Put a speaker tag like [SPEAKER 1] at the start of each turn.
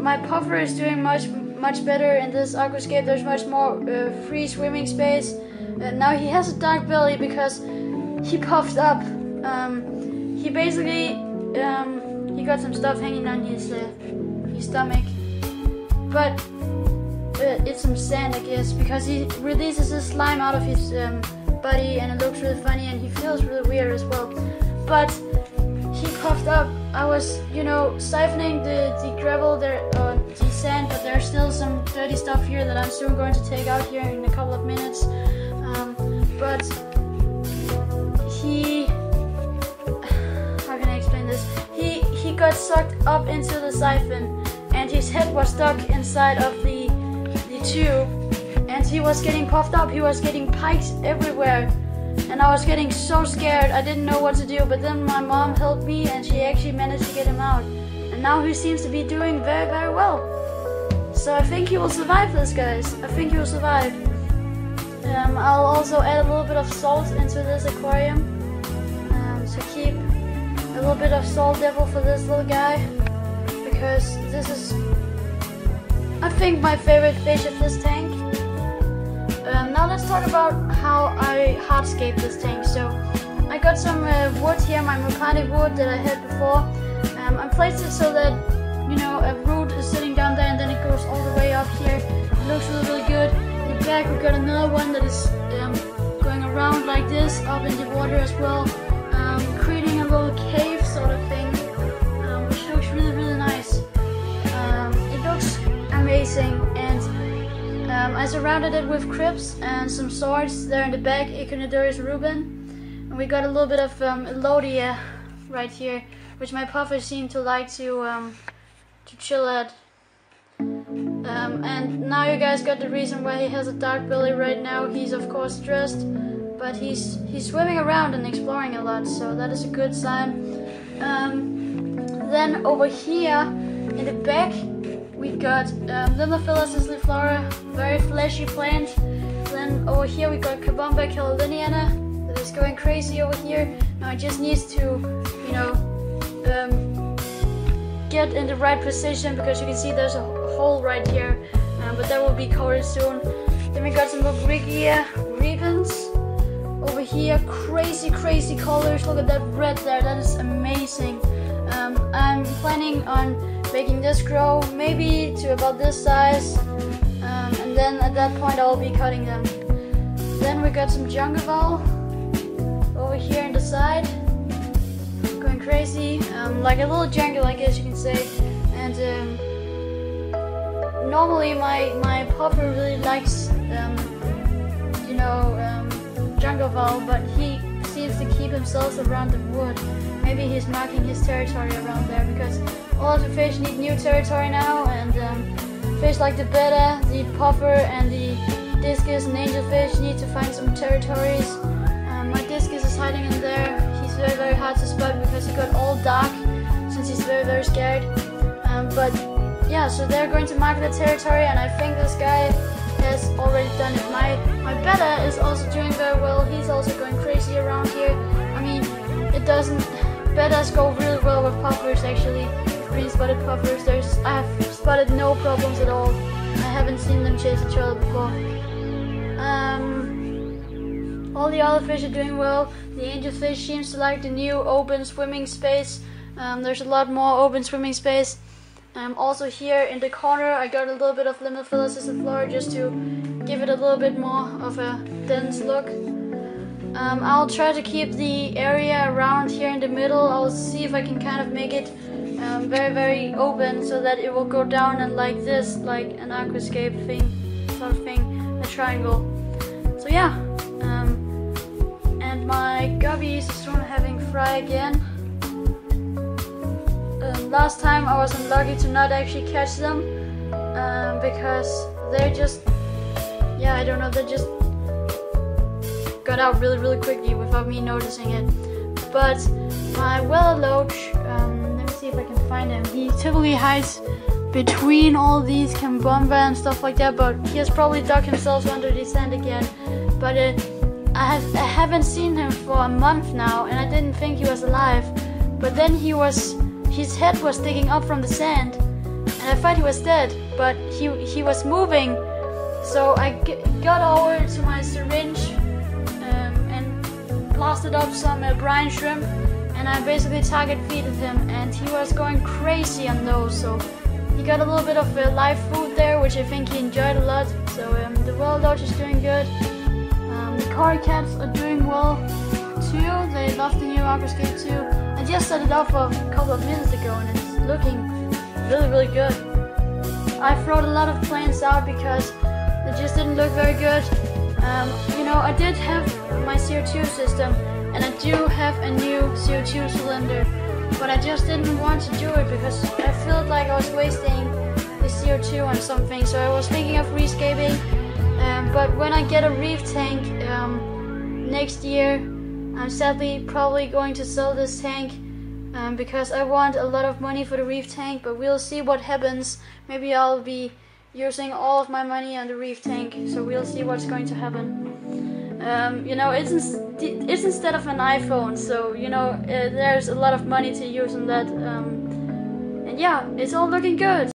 [SPEAKER 1] my puffer is doing much better in this aquascape. There's much more free swimming space. Now he has a dark belly because he puffed up. He basically he got some stuff hanging on his stomach, but it's some sand, I guess, because he releases his slime out of his body, and it looks really funny, and he feels really weird as well. But he puffed up. I was, you know, siphoning the gravel there, the sand, but there's still some dirty stuff here that I'm soon going to take out here in a couple of minutes. But he, how can I explain this? He got sucked up into the siphon, and his head was stuck inside of the tube, and he was getting puffed up. He was getting pikes everywhere, and I was getting so scared. I didn't know what to do, but then my mom helped me, and she actually managed to get him out. And now he seems to be doing very, very well. So I think he will survive this, guys. I think he will survive. I'll also add a little bit of salt into this aquarium to keep a little bit of salt level for this little guy, because this is, I think, my favorite fish of this tank. Now let's talk about how I hardscape this tank. So I got some wood here, my mechanic wood that I had before. I placed it so that, you know, a root is sitting down there, and then it goes all the way up here. It looks really, really good. In the back we got another one that is going around like this, up in the water as well, creating a little cave sort of thing, which looks really, really nice. It looks amazing, and I surrounded it with crypts and some swords there in the back, Echinoderus Rubin, and we got a little bit of Elodia right here, which my puffer seemed to like to chill at. And now you guys got the reason why he has a dark belly right now. He's of course stressed, but he's swimming around and exploring a lot, so that is a good sign. Then over here in the back we got Limnophilus isliflora, very fleshy plant. Then over here we got Cabomba caloliniana that is going crazy over here. Now it just needs to, you know, get in the right position, because you can see there's a hole right here, but that will be coated soon. Then we got some Lobrigia ribbons over here, crazy colors. Look at that red there, that is amazing. I'm planning on making this grow maybe to about this size, and then at that point I'll be cutting them. Then we got some Jungaval over here on the side, going crazy, like a little jungle, I guess you can say. And normally my puffer really likes you know, Jungaval, but he seems to keep himself around the wood. Maybe he's marking his territory around there, because all of the fish need new territory now, and fish like the betta, the puffer, and the discus and angelfish need to find some territories. My discus is hiding in there. He's very, very hard to spot because he got all dark, since he's very, very scared. But yeah, so they're going to mark the territory, and I think this guy has already done it. My betta is also doing very well. He's also going crazy around here. I mean, it doesn't, bettas go really well with puffers actually, with green spotted puffers. I have spotted no problems at all. I haven't seen them chase each other before. All the other fish are doing well. The angelfish seems to like the new open swimming space. There's a lot more open swimming space. Also here in the corner I got a little bit of Limnophilus isliflora just to give it a little bit more of a dense look. I'll try to keep the area around here in the middle. I'll see if I can kind of make it very, very open, so that it will go down and like this, like an aquascape thing, sort of thing, a triangle. So yeah, and my guppies are soon having fry again. Last time I was unlucky to not actually catch them, because they're just, yeah, I don't know, they just got out really, really quickly without me noticing it. But my Weller Loach, let me see if I can find him. He typically hides between all these Cambomba and stuff like that, but he has probably dug himself under the sand again. But I haven't seen him for a month now, and I didn't think he was alive. But then his head was sticking up from the sand, and I thought he was dead, but he was moving. So I got over to my syringe and blasted up some brine shrimp, and I basically target feeded him, and he was going crazy on those. So he got a little bit of live food there, which I think he enjoyed a lot. So the wild dodge is doing good. The car cats are doing well too. They love the new Rescaped 2. I just set it up a couple of minutes ago, and it's looking really good. I throwed a lot of planes out because they just didn't look very good. You know, I did have my CO2 system, and I do have a new CO2 cylinder, but I just didn't want to do it because I felt like I was wasting the CO2 on something. So I was thinking of rescaping, but when I get a reef tank next year, I'm sadly probably going to sell this tank because I want a lot of money for the reef tank, but we'll see what happens. Maybe I'll be using all of my money on the reef tank, so we'll see what's going to happen. You know, it's instead of an iPhone, so you know, there's a lot of money to use on that, and yeah, it's all looking good.